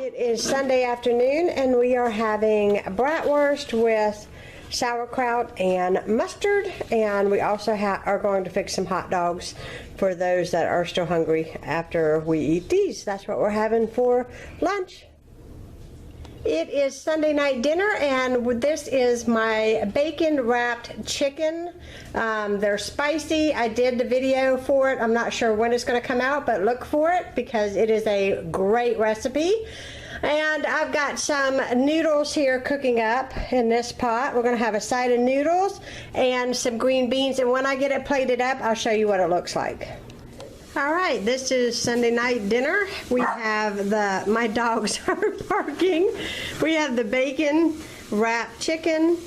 It is Sunday afternoon and we are having bratwurst with sauerkraut and mustard, and we also are going to fix some hot dogs for those that are still hungry after we eat these. That's what we're having for lunch. It is Sunday night dinner, and this is my bacon wrapped chicken. They're spicy. I did the video for it. I'm not sure when it's going to come out, but look for it because it is a great recipe. And I've got some noodles here cooking up in this pot. We're going to have a side of noodles and some green beans, and when I get it plated up, I'll show you what it looks like. All right, this is Sunday night dinner. We have my dogs are barking. We have the bacon wrapped chicken,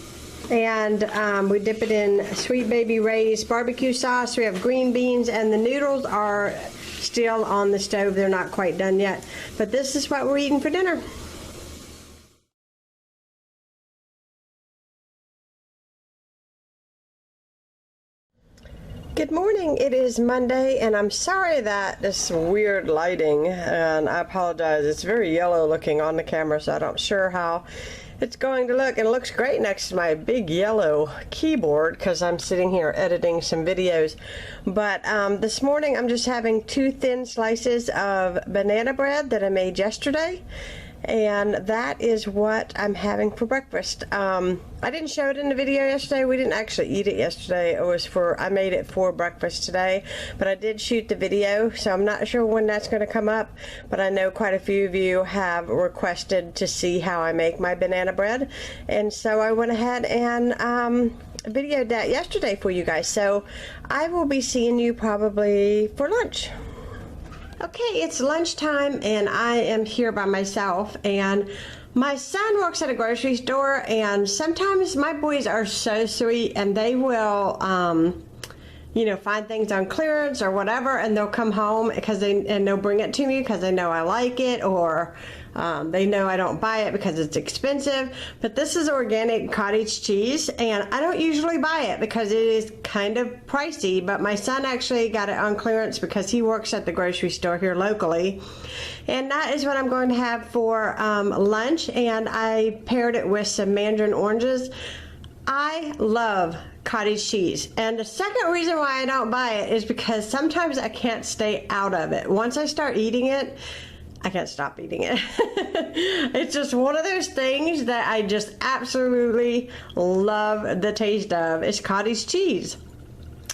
and we dip it in Sweet Baby Ray's barbecue sauce. We have green beans, and the noodles are still on the stove. They're not quite done yet, but this is what we're eating for dinner. Good morning. It is Monday, and I'm sorry that this weird lighting, and I apologize. It's very yellow looking on the camera, so I'm not sure how it's going to look. And it looks great next to my big yellow keyboard because I'm sitting here editing some videos. But this morning I'm just having 2 thin slices of banana bread that I made yesterday, and that is what I'm having for breakfast. I didn't show it in the video yesterday. We didn't actually eat it yesterday. I made it for breakfast today, but I did shoot the video, so I'm not sure when that's going to come up, but I know quite a few of you have requested to see how I make my banana bread, and so I went ahead and videoed that yesterday for you guys. So I will be seeing you probably for lunch. Okay, it's lunchtime and I am here by myself, and my son works at a grocery store, and sometimes my boys are so sweet and they will find things on clearance or whatever, and they'll come home and they'll bring it to me because they know I like it, or they know I don't buy it because it's expensive. But this is organic cottage cheese, and I don't usually buy it because it is kind of pricey, but my son actually got it on clearance because he works at the grocery store here locally, and that is what I'm going to have for lunch. And I paired it with some mandarin oranges. I love cottage cheese, and the second reason why I don't buy it is because sometimes I can't stay out of it. Once I start eating it, I can't stop eating it. It's just one of those things that I just absolutely love the taste of. It's cottage cheese.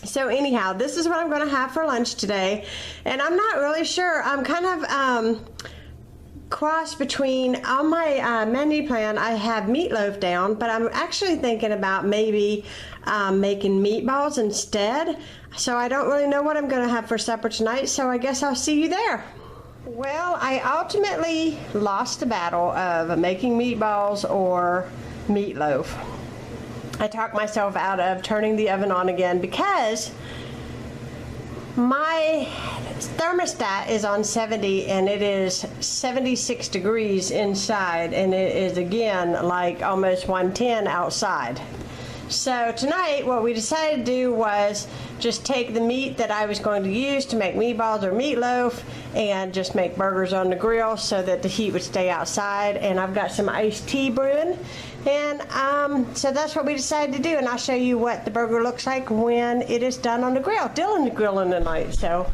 So anyhow, this is what I'm going to have for lunch today, and I'm not really sure. I'm kind of cross between, on my menu plan I have meatloaf down, but I'm actually thinking about maybe making meatballs instead. So I don't really know what I'm going to have for supper tonight, so I guess I'll see you there. Well, I ultimately lost the battle of making meatballs or meatloaf. I talked myself out of turning the oven on again because my thermostat is on 70 and it is 76 degrees inside, and it is again like almost 110 outside. So tonight what we decided to do was just take the meat that I was going to use to make meatballs or meatloaf and just make burgers on the grill so that the heat would stay outside. And I've got some iced tea brewing, and so that's what we decided to do, and I'll show you what the burger looks like when it is done on the grill. Dylan's grilling tonight, so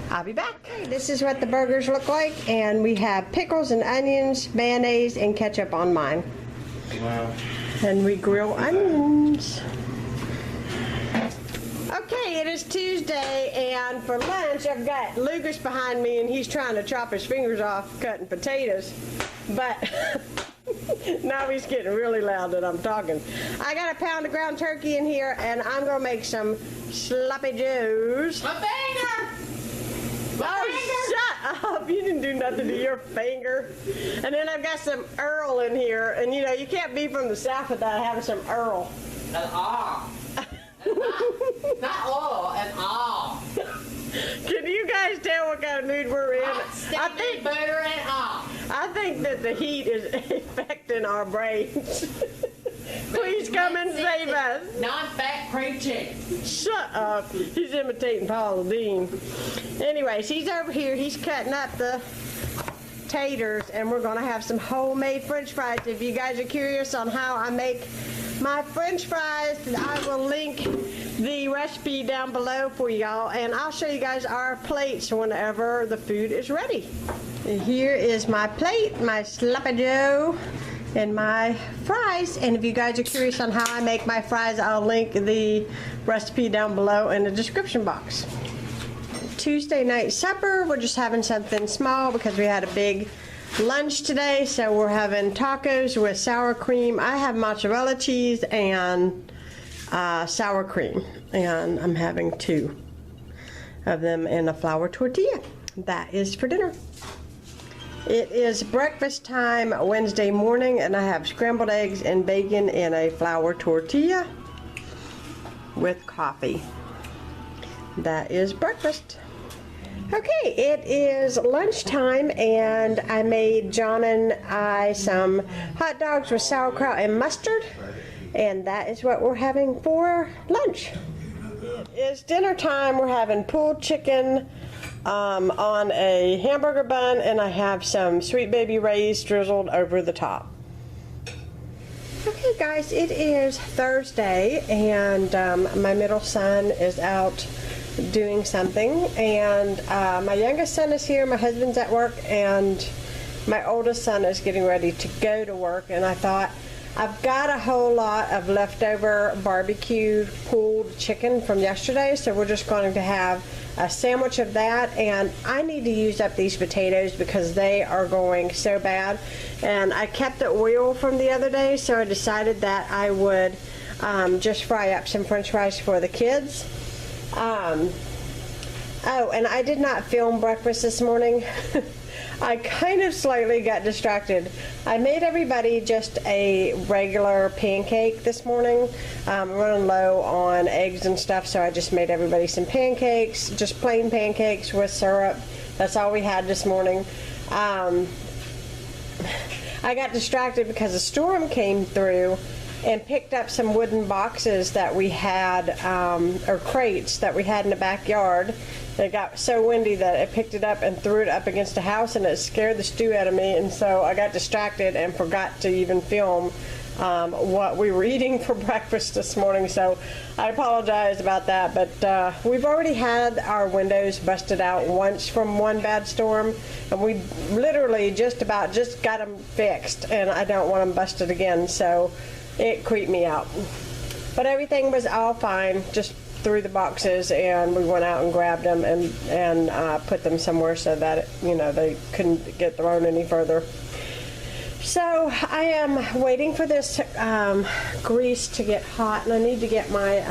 I'll be back. Okay, this is what the burgers look like, and we have pickles and onions, mayonnaise, and ketchup on mine. Wow. And we grill onions. Okay, it is Tuesday, and for lunch I've got Lucas behind me, and he's trying to chop his fingers off cutting potatoes, but now he's getting really loud that I'm talking. I got a pound of ground turkey in here, and I'm going to make some sloppy joes. My finger! Shut up! You didn't do nothing to your finger. And then I've got some Earl in here, and you can't be from the South without having some Earl. An R. Not all, an R. Can you guys tell what kind of mood we're in? I think butter and R. I think that the heat is affecting our brains. Please come and save us. Non-fat cream chicken. Shut up. He's imitating Paula Deen. Anyways, he's over here. He's cutting up the taters, and we're gonna have some homemade french fries. If you guys are curious on how I make my french fries, I will link the recipe down below for y'all, and I'll show you guys our plates whenever the food is ready. Here is my plate, my sloppy joe, and my fries. And if you guys are curious on how I make my fries, I'll link the recipe down below in the description box. Tuesday night supper, we're just having something small because we had a big lunch today, so we're having tacos with sour cream. I have mozzarella cheese and sour cream, and I'm having 2 of them in a flour tortilla. That is for dinner. It is breakfast time Wednesday morning, and I have scrambled eggs and bacon in a flour tortilla with coffee. That is breakfast. Okay, it is lunchtime, and I made John and I some hot dogs with sauerkraut and mustard, and that is what we're having for lunch. It is dinner time. We're having pulled chicken on a hamburger bun, and I have some Sweet Baby Ray's drizzled over the top. Okay guys, it is Thursday, and my middle son is out doing something, and my youngest son is here, my husband's at work, and my oldest son is getting ready to go to work. And I thought, I've got a whole lot of leftover barbecue pulled chicken from yesterday, so we're just going to have a sandwich of that, and I need to use up these potatoes because they are going so bad. And I kept the oil from the other day, so I decided that I would just fry up some french fries for the kids. Oh, and I did not film breakfast this morning. I kind of slightly got distracted. I made everybody just a regular pancake this morning. I'm running low on eggs and stuff, so I just made everybody some pancakes, just plain pancakes with syrup. That's all we had this morning. I got distracted because a storm came through and picked up some wooden boxes that we had, or crates that we had in the backyard. It got so windy that it picked it up and threw it up against the house, and it scared the stew out of me, and so I got distracted and forgot to even film what we were eating for breakfast this morning, so I apologize about that. But we've already had our windows busted out once from one bad storm, and we literally just got them fixed, and I don't want them busted again, so it creeped me out. But everything was all fine, just threw the boxes, and we went out and grabbed them and put them somewhere so that they couldn't get thrown any further. So I am waiting for this grease to get hot, and I need to get my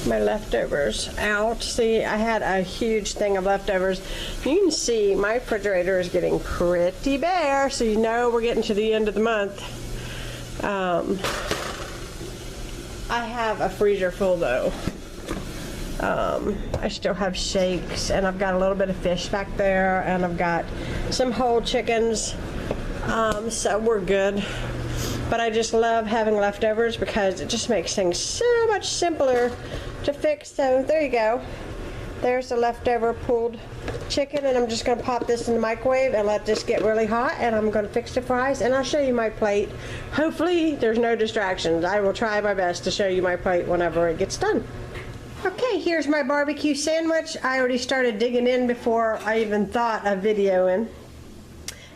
my leftovers out. See, I had a huge thing of leftovers. You can see my refrigerator is getting pretty bare, so you know we're getting to the end of the month. I have a freezer full though. I still have shakes, and I've got a little bit of fish back there, and I've got some whole chickens, so we're good. But I just love having leftovers because it just makes things so much simpler to fix. So there you go. There's the leftover pulled chicken, and I'm just going to pop this in the microwave and let this get really hot, and I'm going to fix the fries, and I'll show you my plate. Hopefully there's no distractions. I will try my best to show you my plate whenever it gets done. Okay, here's my barbecue sandwich. I already started digging in before I even thought of videoing.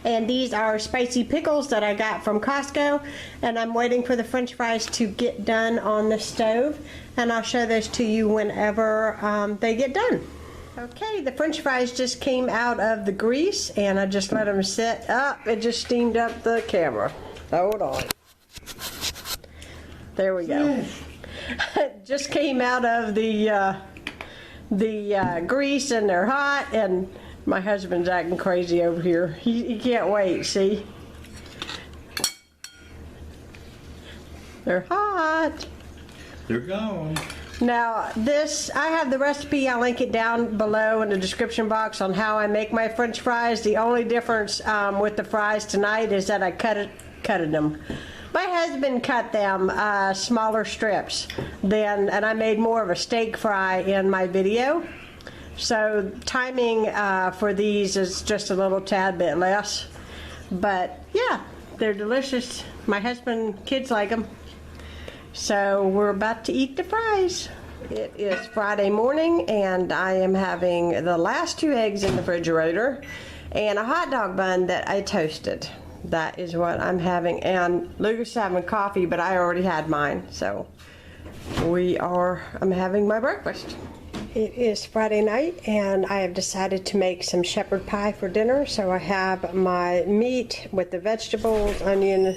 And these are spicy pickles that I got from Costco, and I'm waiting for the french fries to get done on the stove, and I'll show those to you whenever they get done. Okay, the french fries just came out of the grease, and I just let them sit up. It just steamed up the camera. Hold on. There we go. It just came out of the grease, and they're hot, and my husband's acting crazy over here. He can't wait, see? They're hot. They're gone. Now this, I have the recipe. I'll link it down below in the description box on how I make my french fries. The only difference with the fries tonight is that I cutted them. My husband cut them smaller strips and I made more of a steak fry in my video. So timing for these is just a little tad bit less. But yeah, they're delicious. My husband, kids like them. So we're about to eat the fries. It is Friday morning and I am having the last 2 eggs in the refrigerator and a hot dog bun that I toasted. That is what I'm having. And Lucas is having coffee, but I already had mine. So I'm having my breakfast. It is Friday night and I have decided to make some shepherd pie for dinner. So I have my meat with the vegetables, onion,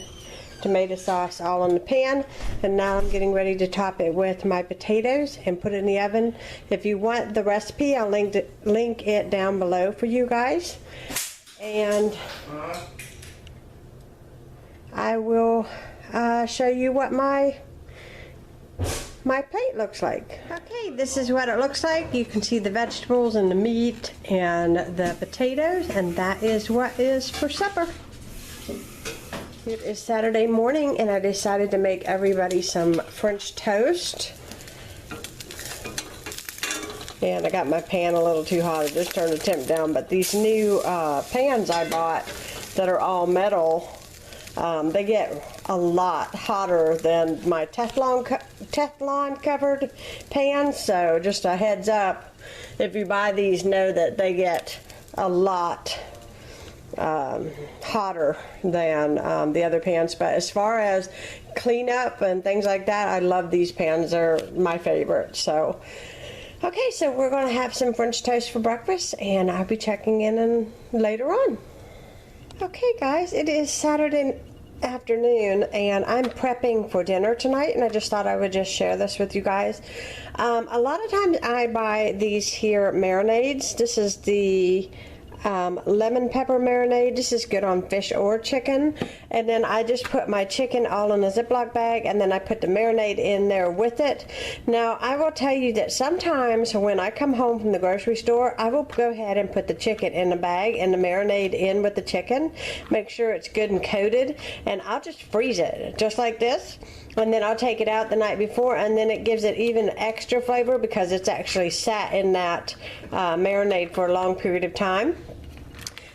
tomato sauce all in the pan, and now I'm getting ready to top it with my potatoes and put it in the oven. If you want the recipe, I'll link it down below for you guys, and I will show you what my plate looks like. Okay, this is what it looks like. You can see the vegetables and the meat and the potatoes, and that is what is for supper. It is Saturday morning and I decided to make everybody some French toast. And I got my pan a little too hot. I just turned the temp down, but these new pans I bought that are all metal, they get a lot hotter than my Teflon covered pans. So just a heads up, if you buy these, know that they get a lot hotter than the other pans. But as far as cleanup and things like that, I love these pans. They're my favorite. So okay, so we're going to have some French toast for breakfast and I'll be checking in later on. Okay guys, it is Saturday afternoon and I'm prepping for dinner tonight, and I just thought I would just share this with you guys. A lot of times I buy these here marinades. This is the lemon pepper marinade. This is good on fish or chicken, and then I just put my chicken all in a Ziploc bag and then I put the marinade in there with it. Now I will tell you that sometimes when I come home from the grocery store, I will go ahead and put the chicken in the bag and the marinade in with the chicken, make sure it's good and coated, and I'll just freeze it just like this, and then I'll take it out the night before, and then it gives it even extra flavor because it's actually sat in that marinade for a long period of time.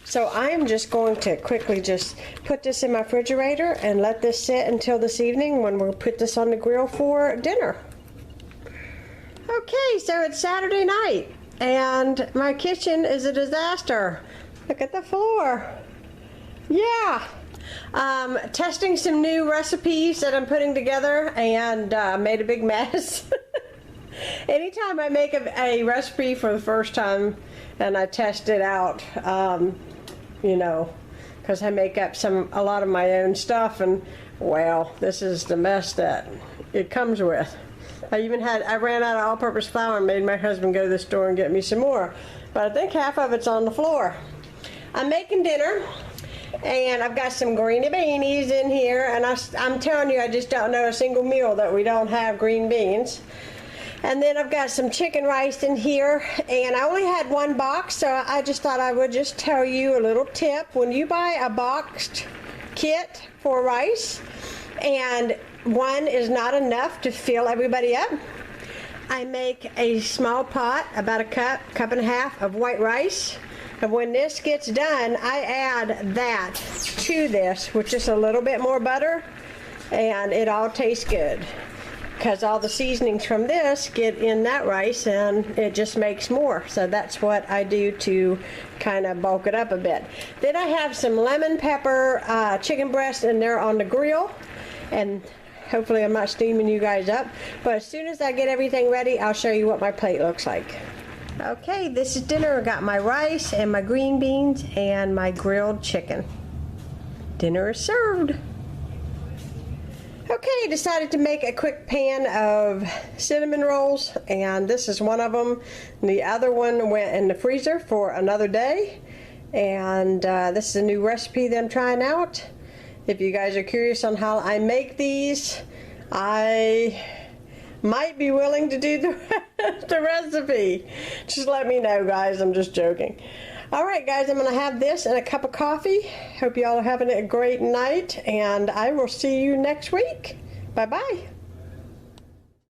So I am just going to quickly just put this in my refrigerator and let this sit until this evening when we'll put this on the grill for dinner. Okay, so it's Saturday night and my kitchen is a disaster. Look at the floor. Yeah. Testing some new recipes that I'm putting together and made a big mess. Anytime I make a recipe for the first time and I test it out, you know, because I make up a lot of my own stuff, and well, this is the mess that it comes with. I ran out of all-purpose flour and made my husband go to the store and get me some more, but I think half of it's on the floor. I'm making dinner and I've got some greeny beanies in here, and I'm telling you, I just don't know a single meal that we don't have green beans. And then I've got some chicken rice in here, and I only had 1 box, so I just thought I would just tell you a little tip. When you buy a boxed kit for rice and one is not enough to fill everybody up, I make a small pot, about a cup and a half of white rice. And when this gets done, I add that to this with just a little bit more butter, and it all tastes good, because all the seasonings from this get in that rice and it just makes more. So that's what I do to kind of bulk it up a bit. Then I have some lemon pepper chicken breast in there on the grill, and hopefully I'm not steaming you guys up, but as soon as I get everything ready, I'll show you what my plate looks like. Okay, this is dinner. I got my rice and my green beans and my grilled chicken. Dinner is served. Okay, decided to make a quick pan of cinnamon rolls, and this is one of them. The other one went in the freezer for another day, and this is a new recipe that I'm trying out. If you guys are curious on how I make these, I might be willing to do the recipe. Just let me know, guys. I'm just joking. Alright guys, I'm going to have this and a cup of coffee. Hope you all are having a great night, and I will see you next week. Bye-bye.